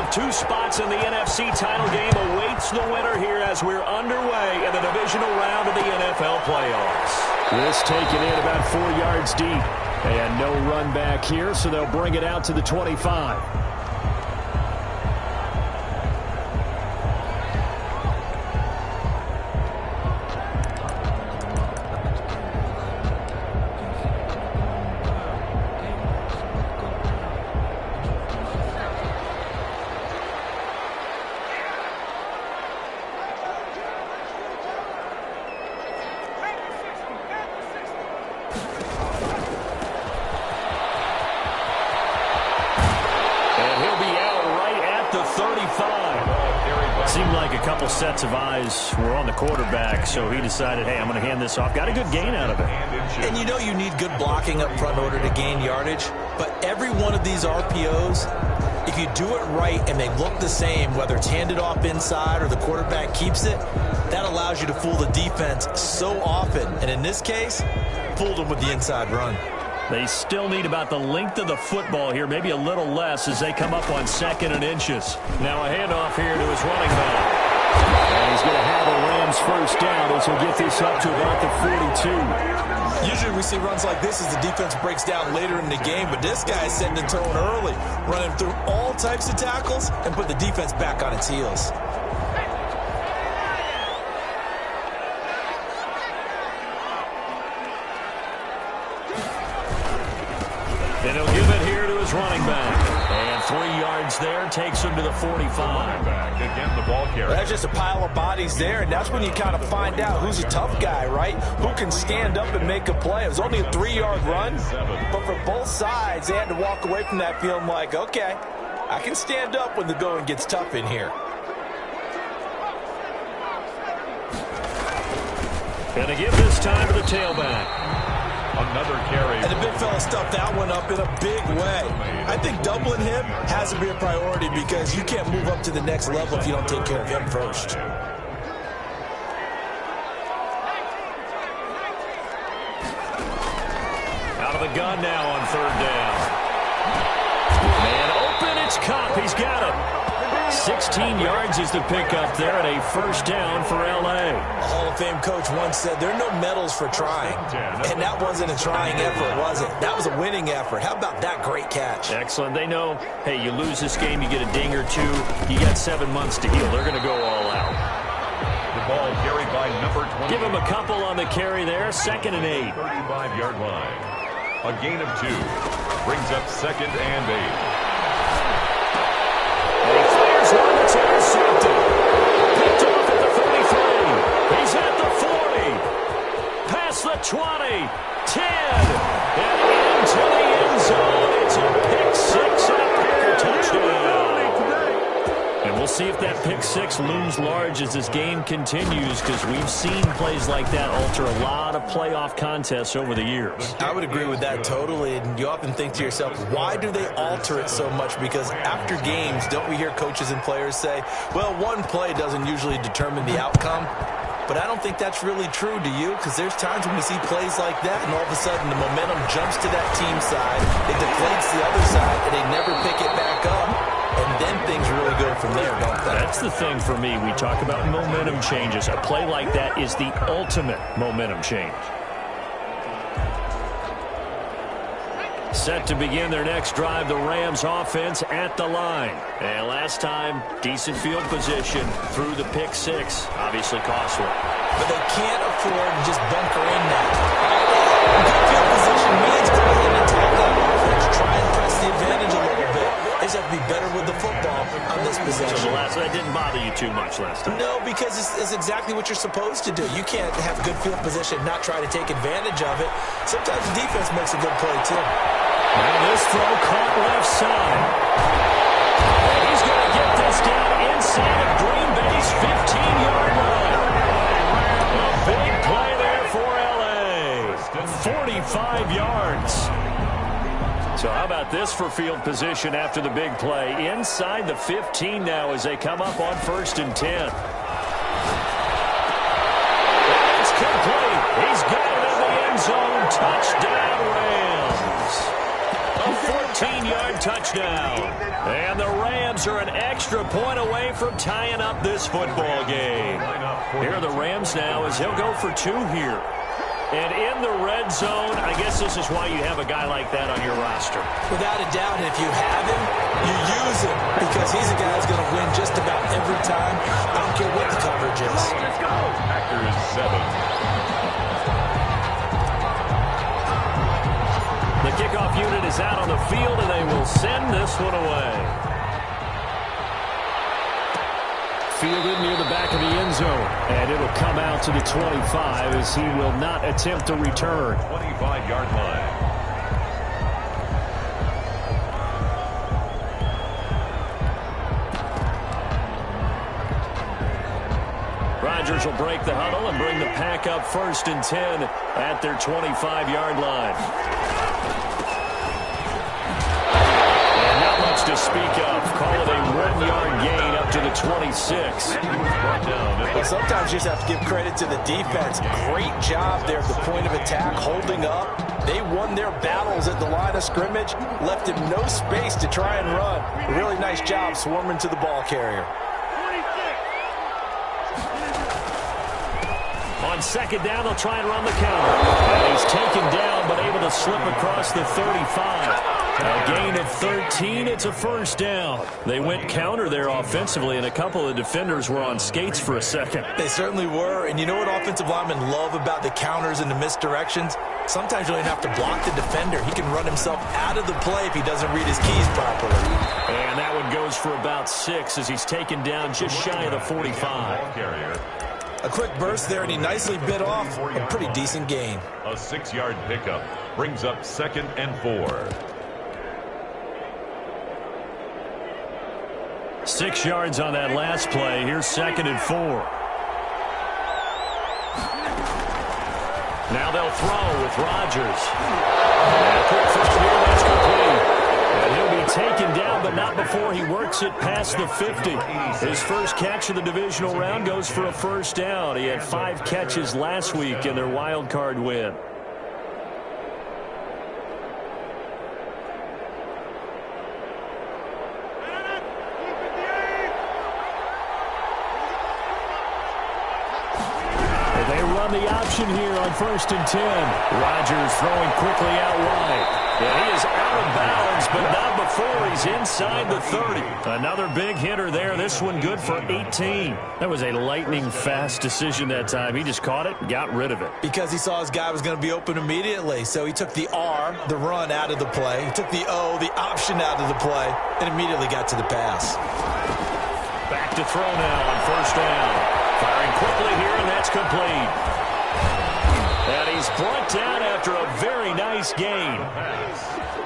of two spots in the NFC title game awaits the winner here as we're underway in the divisional round of the NFL playoffs. This taken in about 4 yards deep. And no run back here, so they'll bring it out to the 25. Seemed like a couple sets of eyes were on the quarterback, so he decided, hey, I'm going to hand this off. Got a good gain out of it. And you know you need good blocking up front in order to gain yardage, but every one of these RPOs, if you do it right and they look the same, whether it's handed off inside or the quarterback keeps it, that allows you to fool the defense so often. And in this case, fooled them with the inside run. They still need about the length of the football here, maybe a little less as they come up on 2nd and inches. Now a handoff here to his running back. And he's going to have the Rams first down as he'll get this up to about the 42. Usually we see runs like this as the defense breaks down later in the game, but this guy is setting the tone early, running through all types of tackles and put the defense back on its heels. And he'll give it here to his running back. And 3 yards there takes him to the 45. Again, the ball carrier. That's just a pile of bodies there, and that's when you kind of find out who's a tough guy, right? Who can stand up and make a play. It was only a 3-yard run, but for both sides, they had to walk away from that feeling like, okay, I can stand up when the going gets tough in here. And to give this time to the tailback. Another carry. And the big fella stuffed that one up in a big way. I think doubling him has to be a priority because you can't move up to the next level if you don't take care of him first. Out of the gun now on 3rd down. Man open, it's Kopp. He's got it. 16 yards is the pickup there and a first down for L.A. A Hall of Fame coach once said there are no medals for trying. And that wasn't a trying effort, was it? That was a winning effort. How about that great catch? Excellent. They know, hey, you lose this game, you get a ding or two. You got 7 months to heal. They're going to go all out. The ball carried by number 20. Give him a couple on the carry there. 2nd and 8. 35-yard line. A gain of 2. Brings up 2nd and 8. One that's intercepted. Picked off at the 33. He's at the 40. Past the 20. 10. And into the end zone. It's a pick 6 and a pair touchdown. And we'll see if that pick 6 looms large as this game continues, because we've seen plays like that alter a lot of playoff contests over the years. I would agree with that totally, and you often think to yourself, why do they alter it so much? Because after games, don't we hear coaches and players say, well, one play doesn't usually determine the outcome? But I don't think that's really true, do you? Because there's times when we see plays like that, and all of a sudden the momentum jumps to that team side, it deflates the other side, and they never pick it back up. And then things really go from there, don't they? That's the thing for me. We talk about momentum changes. A play like that is the ultimate momentum change. Set to begin their next drive, the Rams offense at the line. And last time, decent field position through the pick 6. Obviously costly. But they can't afford to just bunker in that. Good field position means go ahead and attack that offense. Try and press the advantage a little bit. They just have to be better with the football on this possession. So that didn't bother you too much last time? No, because it's exactly what you're supposed to do. You can't have good field position and not try to take advantage of it. Sometimes the defense makes a good play, too. And this throw caught left side. And he's going to get this down inside of Green Bay's 15-yard line. A big play there for L.A. 45 yards. So how about this for field position after the big play? Inside the 15 now as they come up on 1st and 10. And it's complete. He's got it in the end zone. Touchdown, Rams. A 15-yard touchdown. And the Rams are an extra point away from tying up this football game. Here are the Rams now as he'll go for 2 here. And in the red zone, I guess this is why you have a guy like that on your roster. Without a doubt, if you have him, you use him because he's a guy who's going to win just about every time. I don't care what the coverage is. Let's go. Packers 7. The kickoff unit is out on the field, and they will send this one away. Fielded near the back of the end zone, and it'll come out to the 25 as he will not attempt to return. 25-yard line. Rodgers will break the huddle and bring the pack up 1st and 10 at their 25-yard line. To speak of, call it a 1-yard gain up to the 26. Well, sometimes you just have to give credit to the defense. Great job there at the point of attack, holding up. They won their battles at the line of scrimmage, left him no space to try and run. A really nice job swarming to the ball carrier. On 2nd down, they'll try and run the counter. And he's taken down, but able to slip across the 35. A gain of 13. It's a 1st down. They went counter there offensively, and a couple of defenders were on skates for a second. They certainly were. And you know what offensive linemen love about the counters and the misdirections? Sometimes you don't even have to block the defender. He can run himself out of the play if he doesn't read his keys properly. And that one goes for about 6 as he's taken down just shy of the 45. A quick burst there, and he nicely bit off a pretty decent gain. A 6-yard pickup brings up 2nd and 4. 6 yards on that last play. Here's 2nd and 4. Now they'll throw with Rodgers. And a quick throw here, that's complete. And he'll be taken down, but not before he works it past the 50. His first catch of the divisional round goes for a 1st down. He had 5 catches last week in their wild card win. The option here on 1st and 10. Rodgers throwing quickly out wide. And he is out of bounds, but not before he's inside the 30. Another big hitter there. This one good for 18. That was a lightning-fast decision that time. He just caught it and got rid of it. Because he saw his guy was going to be open immediately. So he took the R, the run, out of the play. He took the O, the option, out of the play, and immediately got to the pass. Back to throw now on 1st down. Firing quickly here, and that's complete. And he's brought down after a very nice gain.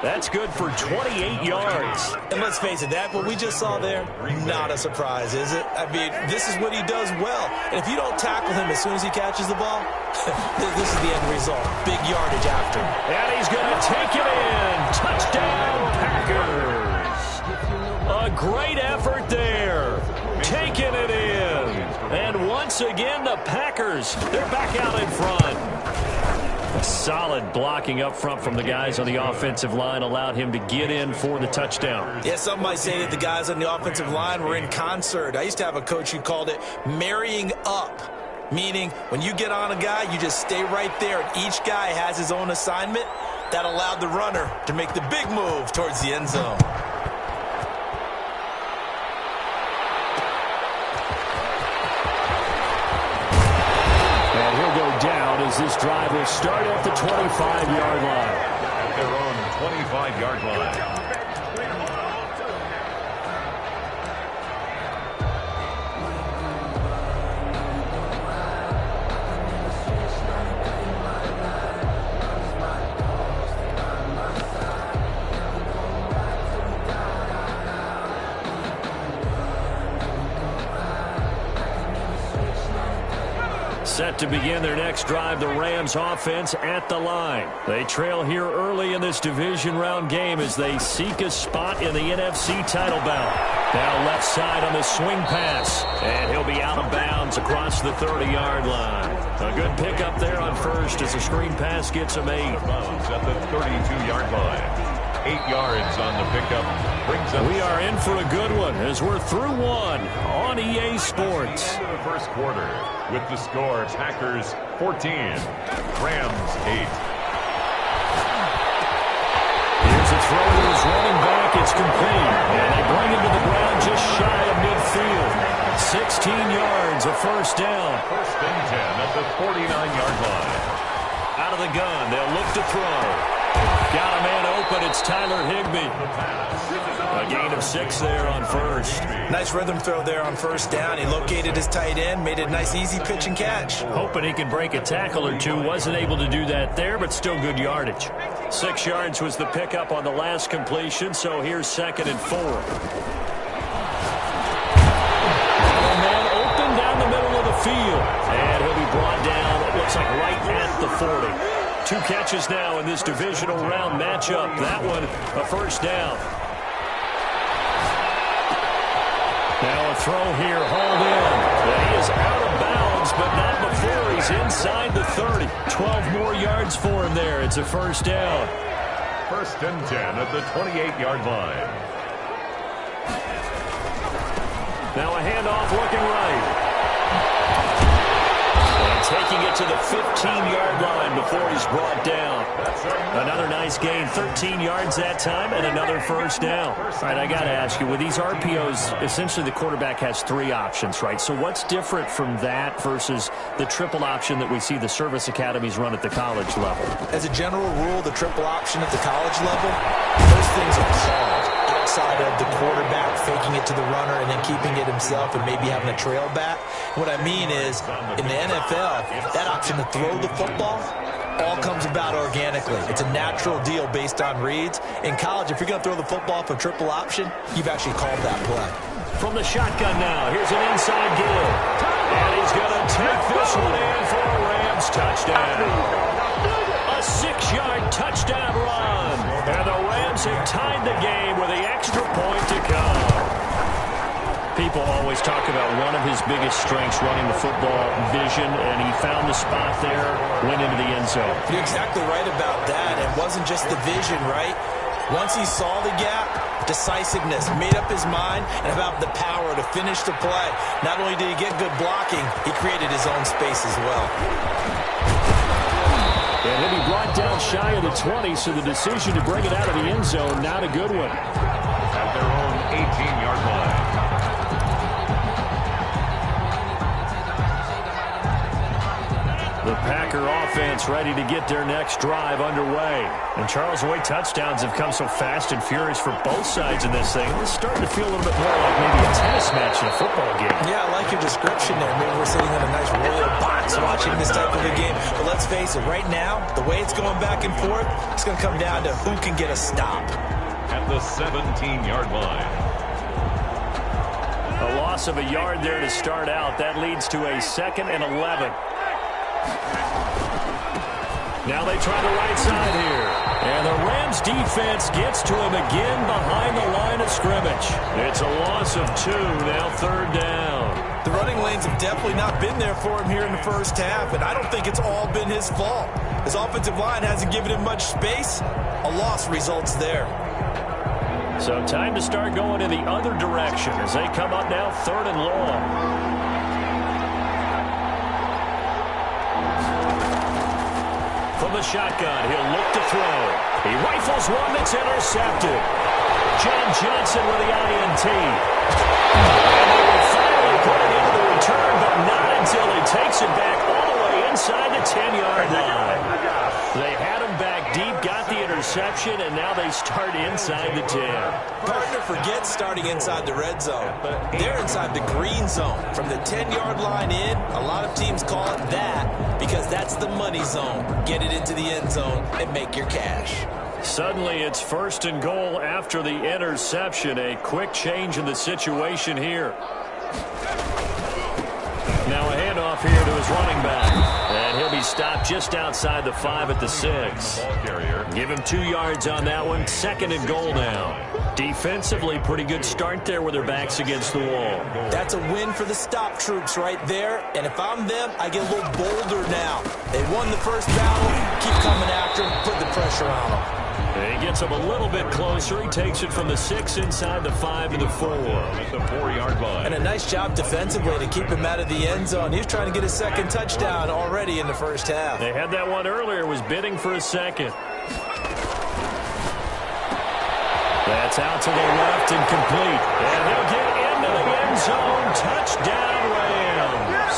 That's good for 28 yards. And let's face it, what we just saw there, not a surprise, is it? I mean, this is what he does well. And if you don't tackle him as soon as he catches the ball, this is the end result. Big yardage after. And he's going to take it in. Touchdown, Packers. A great effort there. Taking it in. And once again, the Packers, they're back out in front. A solid blocking up front from the guys on the offensive line allowed him to get in for the touchdown. Yeah, some might say that the guys on the offensive line were in concert. I used to have a coach who called it marrying up, meaning when you get on a guy, you just stay right there, and each guy has his own assignment. That allowed the runner to make the big move towards the end zone. As this drive will start at the 25-yard line. At their own 25-yard line. Set to begin their next drive, the Rams offense at the line. They trail here early in this division round game as they seek a spot in the NFC title bout. Now left side on the swing pass, and he'll be out of bounds across the 30-yard line. A good pickup there on 1st as the screen pass gets him 8. At the 32-yard line. 8 yards on the pickup. Brings up. We are in for a good one as we're through one on EA Sports. Into the first quarter with the score, Packers 14, Rams 8. Here's a throw to his running back. It's complete. And they bring him to the ground just shy of midfield. 16 yards, a first down. First and 10 at the 49-yard line. Out of the gun, they'll look to throw. Got a man open, it's Tyler Higbee. A gain of 6 there on first. Nice rhythm throw there on first down. He located his tight end, made it a nice easy pitch and catch. Hoping he could break a tackle or two. Wasn't able to do that there, but still good yardage. 6 yards was the pickup on the last completion, so here's 2nd and 4. A man open down the middle of the field. And he'll be brought down, it looks like right at the 40. 2 catches now in this divisional round matchup. That one, a first down. Now a throw here, hauled in. He is out of bounds, but not before he's inside the 30. 12 more yards for him there. It's a first down. First and 10 at the 28-yard line. Now a handoff looking right. Taking it to the 15-yard line before he's brought down. Another nice gain, 13 yards that time, and another first down. All right, I got to ask you, with these RPOs, essentially the quarterback has 3 options, right? So what's different from that versus the triple option that we see the service academies run at the college level? As a general rule, the triple option at the college level, those things are called outside of the quarterback faking it to the runner and then keeping it himself and maybe having a trail back. What I mean is, in the NFL, that option to throw the football all comes about organically. It's a natural deal based on reads. In college, if you're going to throw the football from triple option, you've actually called that play. From the shotgun now, here's an inside give. And he's going to take this one in for a Rams touchdown. A 6-yard touchdown run. And the Rams have tied the game with the extra point to come. People always talk about one of his biggest strengths, running the football, vision, and he found the spot there, went into the end zone. You're exactly right about that. It wasn't just the vision, right? Once he saw the gap, decisiveness, made up his mind, and about the power to finish the play. Not only did he get good blocking, he created his own space as well. And he'll be brought down shy of the 20, so the decision to bring it out of the end zone, not a good one. At their own 18-yard line. The Packer offense ready to get their next drive underway. And Charles, the way touchdowns have come so fast and furious for both sides in this thing, it's starting to feel a little bit more like maybe a tennis match in a football game. Yeah, I like your description there. Maybe we're sitting in a nice royal box watching this type of a game. But let's face it, right now, the way it's going back and forth, it's going to come down to who can get a stop. At the 17-yard line. A loss of a yard there to start out. That leads to a 2nd and 11. Now they try the right side here. And the Rams defense gets to him again behind the line of scrimmage. It's a loss of 2, now 3rd down. The running lanes have definitely not been there for him here in the first half, and I don't think it's all been his fault. His offensive line hasn't given him much space. A loss results there. So time to start going in the other direction as they come up now 3rd and long. From the shotgun, he'll look to throw. He rifles one that's intercepted. John Johnson with the INT. And they will finally put it into the return, but not until he takes it back all the way inside the 10-yard line. They had him back deep, got the interception, and now they start inside the 10. Partner forgets starting inside the red zone, but they're inside the green zone. From the 10-yard line in, a lot of teams call it that because that's the money zone. Get it into the end zone and make your cash. Suddenly it's 1st and goal after the interception. A quick change in the situation here. Now a handoff here to his running back. And he'll be stopped just outside the 5 at the 6. Give him 2 yards on that one. 2nd and goal now. Defensively, pretty good start there with their backs against the wall. That's a win for the stop troops right there. And if I'm them, I get a little bolder now. They won the first battle. Keep coming after them. Put the pressure on them. He gets him a little bit closer. He takes it from the 6 inside the 5 to the 4. At the 4-yard line. And a nice job defensively to keep him out of the end zone. He's trying to get his second touchdown already in the first half. They had that one earlier, was bidding for a second. That's out to the left and complete. And he'll get into the end zone. Touchdown, Rams.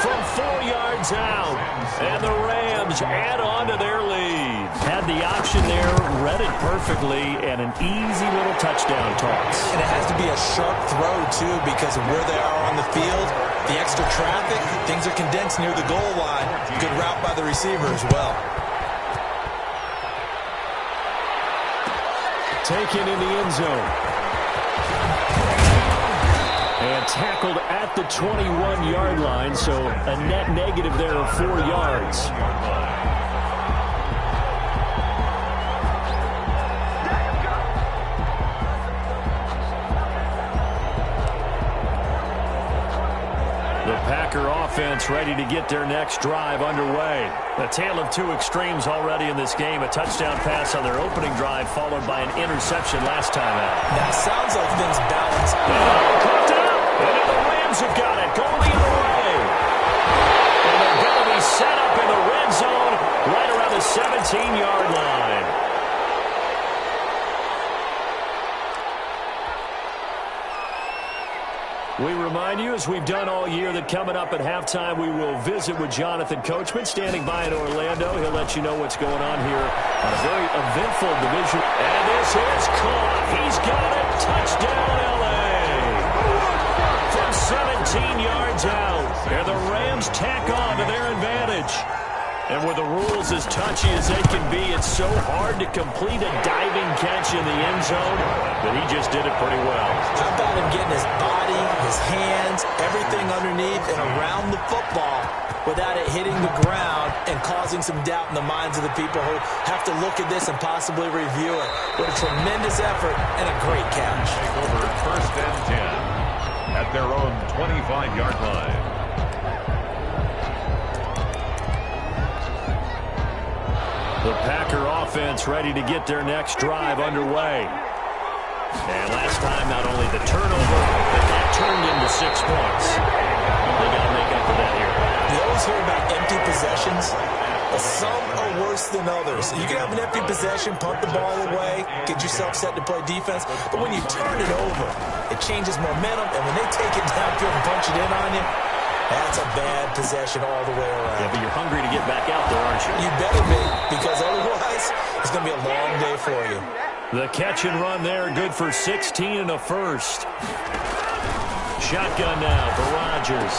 From 4 yards out. And the Rams add on to their lead. Had the option there, read it perfectly, and an easy little touchdown toss. And it has to be a sharp throw, too, because of where they are on the field. The extra traffic, things are condensed near the goal line. Good route by the receiver as well. Taken in the end zone. And tackled at the 21-yard line, so a net negative there of 4 yards. The Packer offense ready to get their next drive underway. A tale of two extremes already in this game. A touchdown pass on their opening drive followed by an interception last time out. Now, sounds like things balance. Caught it up. And the Rams have got it. Going the other way. And they're going to be set up in the red zone right around the 17-yard line. We remind you, as we've done all year, that coming up at halftime, we will visit with Jonathan Coachman, standing by in Orlando. He'll let you know what's going on here on a very eventful division. And this is caught. He's got it. Touchdown, L.A. From 17 yards out. And the Rams tack on to their advantage. And with the rules as touchy as they can be, it's so hard to complete a diving catch in the end zone, but he just did it pretty well. How about him getting his body, his hands, everything underneath and around the football without it hitting the ground and causing some doubt in the minds of the people who have to look at this and possibly review it. What a tremendous effort and a great catch. Take over 1st and 10 at their own 25-yard line. The Packer offense ready to get their next drive underway. And last time, not only the turnover, but that turned into 6 points. They got to make up for that here. You always hear about empty possessions. Some are worse than others. You can have an empty possession, punt the ball away, get yourself set to play defense. But when you turn it over, it changes momentum. And when they take it downfield and punch it in on you, that's a bad possession all the way around. Yeah, but you're hungry to get back out there, aren't you? You better be, because otherwise it's going to be a long day for you. The catch and run there, good for 16 and a first. Shotgun now for Rodgers.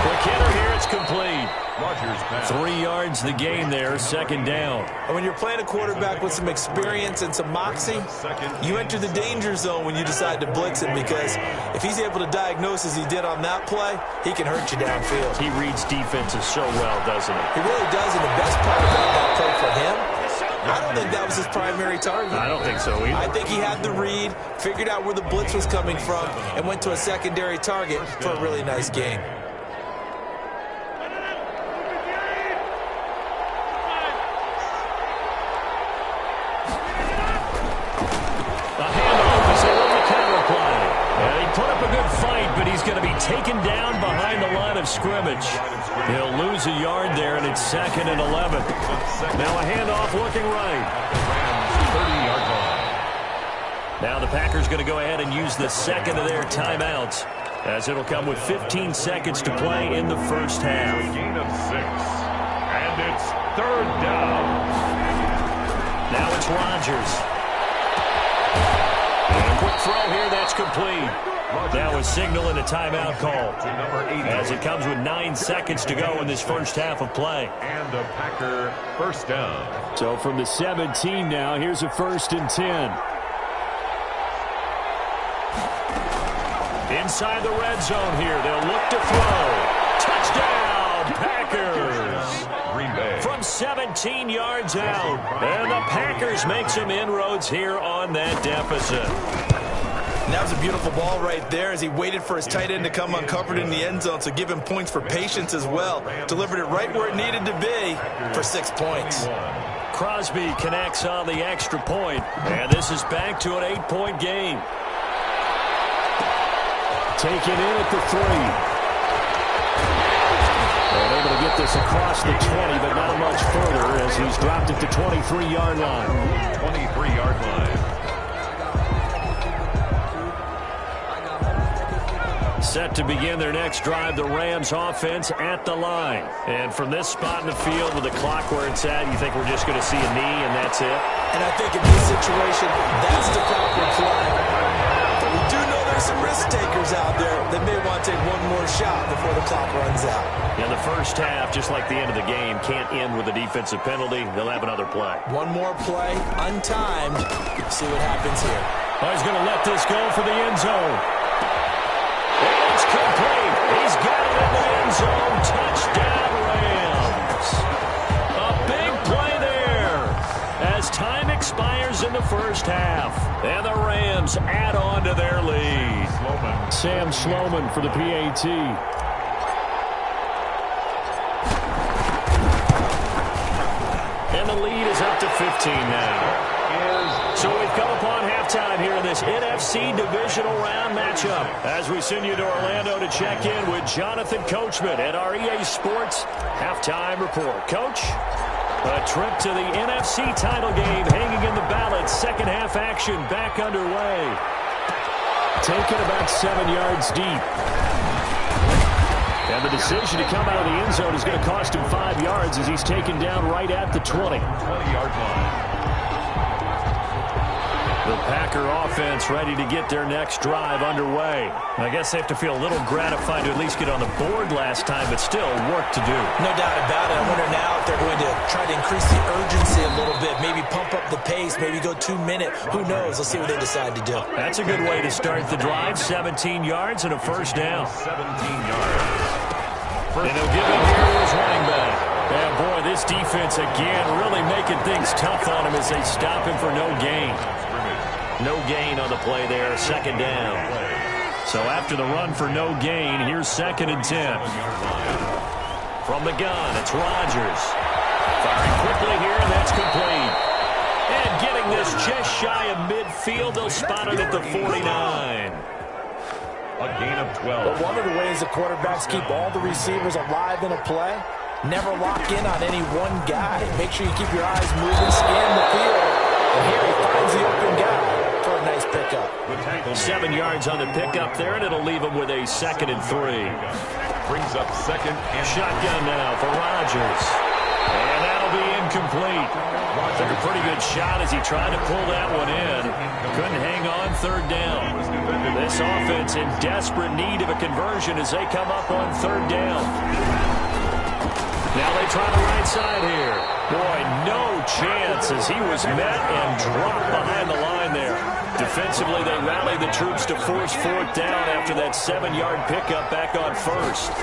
Quick hitter here, it's complete. Rodgers pass. 3 yards the gain there, 2nd down. And when you're playing a quarterback with some experience and some moxie, you enter the danger zone when you decide to blitz him, because if he's able to diagnose as he did on that play, he can hurt you downfield. He reads defenses so well, doesn't he? He really does, and the best part about that play for him, I don't think that was his primary target. I don't think so either. I think he had the read, figured out where the blitz was coming from, and went to a secondary target for a really nice game. Taken down behind the line of scrimmage. He'll lose a yard there, and it's 2nd and 11. Now a handoff looking right. Now the Packers going to go ahead and use the second of their timeouts, as it'll come with 15 seconds to play in the first half. Gain of 6. And it's 3rd down. Now it's Rodgers. And a quick throw here, that's complete. Now a signal and a timeout call, as it comes with 9 seconds to go in this first half of play. And the Packer 1st down. So from the 17 now, here's a 1st and 10. Inside the red zone here, they'll look to throw. Touchdown, Packers! Green Bay. From 17 yards out. And the Packers make some inroads here on that deficit. And that was a beautiful ball right there as he waited for his tight end to come uncovered in the end zone, so give him points for patience as well. Delivered it right where it needed to be for 6 points. Crosby connects on the extra point, and this is back to an 8-point game. Taken in at the 3. And able to get this across the 20, but not much further as he's dropped it to 23-yard line. 23-yard line. Set to begin their next drive, the Rams offense at the line. And from this spot in the field with the clock where it's at, you think we're just going to see a knee and that's it? And I think in this situation, that's the proper play. But we do know there's some risk takers out there that may want to take one more shot before the clock runs out. In the first half, just like the end of the game, can't end with a defensive penalty. They'll have another play. One more play, untimed. See what happens here. Oh, he's going to let this go for the end zone. It's complete. He's got it in the end zone. Touchdown, Rams. A big play there as time expires in the first half. And the Rams add on to their lead. Sam Sloman for the PAT. And the lead is up to 15 now. So we've come upon halftime here in this NFC Divisional Round matchup as we send you to Orlando to check in with Jonathan Coachman at our EA Sports Halftime Report. Coach, a trip to the NFC title game hanging in the balance. Second half action back underway. Taken about 7 yards deep. And the decision to come out of the end zone is going to cost him 5 yards as he's taken down right at the 20. 20-yard line. The Packer offense ready to get their next drive underway. I guess they have to feel a little gratified to at least get on the board last time, but still work to do. No doubt about it. I wonder now if they're going to try to increase the urgency a little bit, maybe pump up the pace, maybe go 2 minute. Who knows? Let's see what they decide to do. That's a good way to start the drive. 17 yards and a first down. 17 yards. And he'll give it here to his running back. And boy, this defense again really making things tough on him as they stop him for no gain. No gain on the play there, second down. So after the run for no gain, here's 2nd and 10. From the gun, it's Rodgers. Firing quickly here, and that's complete. And getting this just shy of midfield, they'll spot it at the 49. A gain of 12. But one of the ways the quarterbacks keep all the receivers alive in a play, never lock in on any one guy. Make sure you keep your eyes moving, scan the field. And here he finds the open guy for a nice pickup. 7 yards on the pickup there, and it'll leave him with a 2nd and 3. Brings up 2nd and shotgun now for Rodgers. And that'll be incomplete. Took a pretty good shot as he tried to pull that one in. Couldn't hang on, 3rd down. This offense in desperate need of a conversion as they come up on 3rd down. Now they try the right side here. Boy, no chance as he was met and dropped behind the line there. Defensively, they rallied the troops to force 4th down after that 7-yard pickup back on 1st.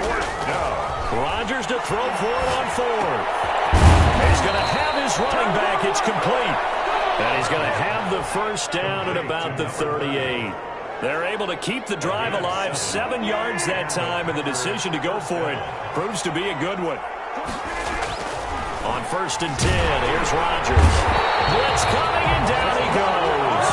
Rodgers to throw for it on 4th. He's going to have his running back. It's complete. And he's going to have the first down at about the 38. They're able to keep the drive alive, 7 yards that time, and the decision to go for it proves to be a good one. On 1st and 10, here's Rodgers. Blitz coming, and down he goes.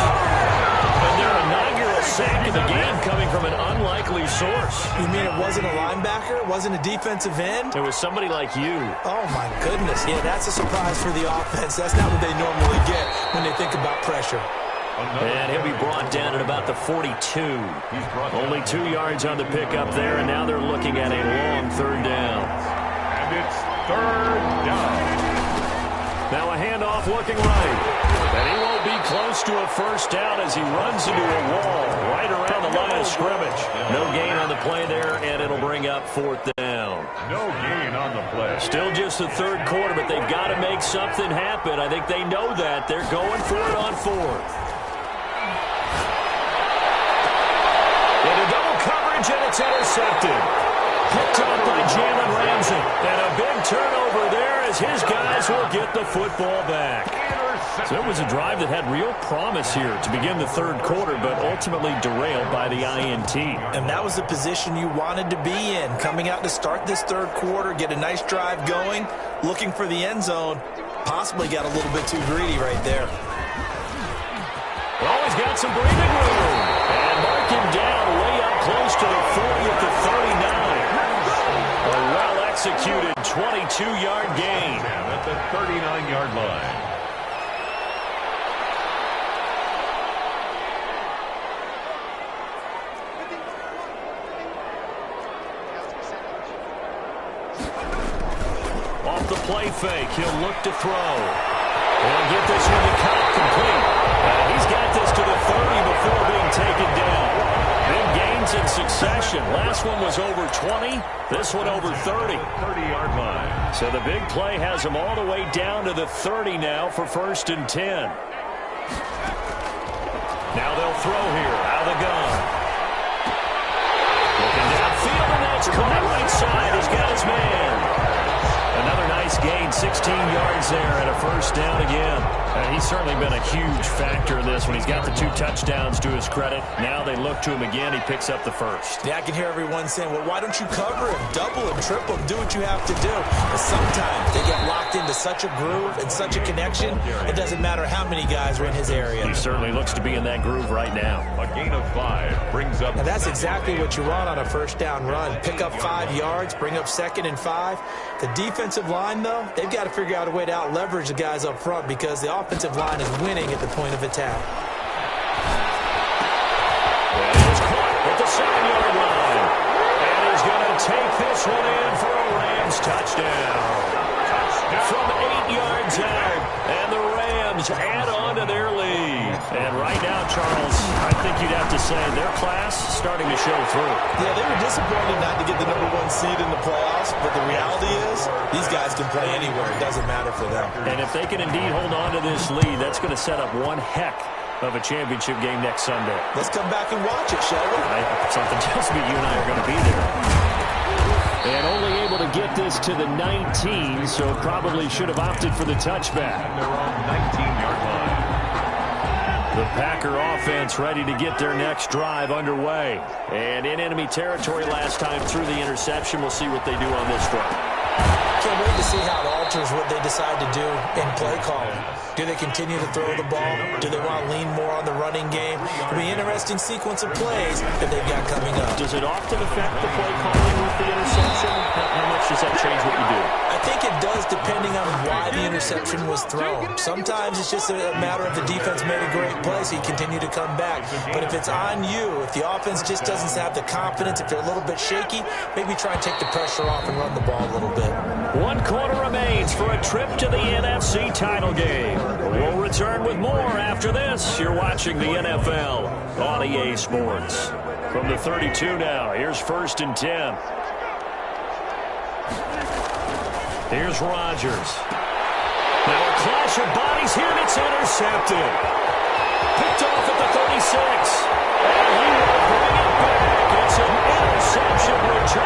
And their inaugural sack of the game coming from an unlikely source. You mean it wasn't a linebacker? It wasn't a defensive end? It was somebody like you. Oh, my goodness. Yeah, that's a surprise for the offense. That's not what they normally get when they think about pressure. And he'll be brought down at about the 42. Only 2 yards on the pickup there, and now they're looking at a long 3rd down. And it's 3rd down. Now a handoff looking right. And he won't be close to a first down as he runs into a wall right around the line of scrimmage. No gain on the play there, and it'll bring up 4th down. No gain on the play. Still just the 3rd quarter, but they've got to make something happen. I think they know that. They're going for it on 4th. Into double coverage, and it's intercepted. Picked up by Jalen Ramsey. And a big turnover there as his guys will get the football back. So it was a drive that had real promise here to begin the 3rd quarter, but ultimately derailed by the INT. And that was the position you wanted to be in. Coming out to start this 3rd quarter, get a nice drive going, looking for the end zone. Possibly got a little bit too greedy right there. Well, he's got some breathing room. And mark him down way up close to the 40 at the 39. A well-executed 22-yard gain. At the 39-yard line. Off the play fake, he'll look to throw. He'll get this one to Cobb complete. He's got this to the 30 before being taken down. Big gains in succession. Last one was over 20. This one over 30. 30-yard line. So the big play has him all the way down to the 30 now for 1st and 10. Now they'll throw here out of the gun. Looking downfield, and that's caught right side. He's got his man. Another nice gain, 16 yards there, and a 1st down again. He's certainly been a huge factor in this when he's got the 2 touchdowns to his credit. Now they look to him again. He picks up the 1st. Yeah, I can hear everyone saying, well, why don't you cover him, double him, triple him, do what you have to do. But sometimes they get locked into such a groove and such a connection, it doesn't matter how many guys are in his area. He certainly looks to be in that groove right now. A gain of 5 brings up... Now that's exactly what you want on a 1st down run. Pick up 5 yards, bring up 2nd and 5. The defensive line, though, they've got to figure out a way to out-leverage the guys up front because the offensive line is winning at the point of attack. And he's caught at the 7-yard line. And he's going to take this one in for a Rams touchdown. From 8 yards out, and the Rams add on to their lead. And right now, Charles, I think you'd have to say their class starting to show through. Yeah, they were disappointed not to get the #1 seed in the playoffs, but the reality is these guys can play anywhere. It doesn't matter for them. And if they can indeed hold on to this lead, that's going to set up one heck of a championship game next Sunday. Let's come back and watch it, shall we? Something tells me you and I are going to be there. And only able to get this to the 19, so probably should have opted for the touchback. They're on 19-yard line. The Packer offense ready to get their next drive underway. And in enemy territory last time through the interception. We'll see what they do on this drive. Can't wait to see how it alters what they decide to do in play calling. Do they continue to throw the ball? Do they want to lean more on the running game? It'll be an interesting sequence of plays that they've got coming up. Does it often affect the play calling with the interception? How much does that change what you do? I think it does depending on why the interception was thrown. Sometimes it's just a matter of the defense made a great play, so you continue to come back. But if it's on you, if the offense just doesn't have the confidence, if they're a little bit shaky, maybe try and take the pressure off and run the ball a little bit. 1 quarter remains for a trip to the NFC title game. We'll return with more after this. You're watching the NFL on EA Sports. From the 32 now, here's 1st and 10. Here's Rodgers. Now a clash of bodies here, and it's intercepted. Picked off at the 36. And he will bring it back. It's an interception return.